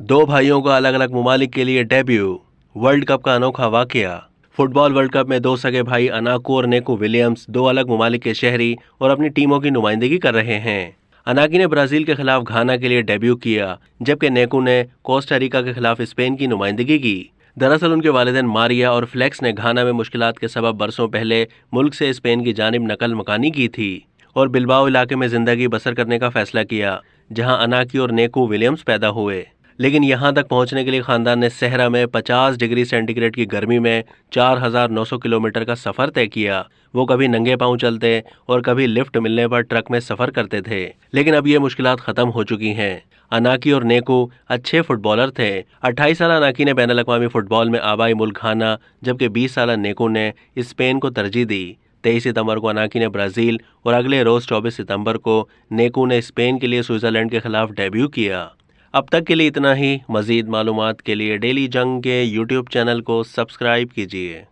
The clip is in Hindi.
दो भाइयों का अलग अलग ममालिक के लिए डेब्यू। वर्ल्ड कप का अनोखा वाकया। फुटबॉल वर्ल्ड कप में दो सगे भाई अनाकू और नेकू विलियम्स दो अलग ममालिक के शहरी और अपनी टीमों की नुमाइंदगी कर रहे हैं। अनाकी ने ब्राजील के खिलाफ घाना के लिए डेब्यू किया, जबकि नेकू ने कोस्टारिका के खिलाफ स्पेन की नुमाइंदगी की। दरअसल उनके वालिदैन मारिया और फ्लेक्स ने घाना में मुश्किलात के सबब बरसों पहले मुल्क से स्पेन की जानिब नकल मकानी की थी और बिलबाओ इलाके में जिंदगी बसर करने का फैसला किया, जहां अनाकी और नेकू विलियम्स पैदा हुए। लेकिन यहां तक पहुंचने के लिए खानदान ने सहरा में 50 डिग्री सेंटीग्रेड की गर्मी में 4,900 किलोमीटर का सफर तय किया। वो कभी नंगे पांव चलते और कभी लिफ्ट मिलने पर ट्रक में सफर करते थे। लेकिन अब ये मुश्किलात खत्म हो चुकी हैं। अनाकी और नेकू अच्छे फुटबॉलर थे। 28 साल अनाकी ने बैनुल अक़वामी फुटबॉल में आबाई मुल्क घाना, जबकि 20 साल नेकू ने स्पेन को तरजीह दी। 23 सितंबर को अनाकी ने ब्राजील और अगले रोज 24 सितंबर को नेकू ने स्पेन के लिए स्विट्जरलैंड के खिलाफ डेब्यू किया। अब तक के लिए इतना ही। मज़ीद मालूमात के लिए डेली जंग के यूट्यूब चैनल को सब्सक्राइब कीजिए।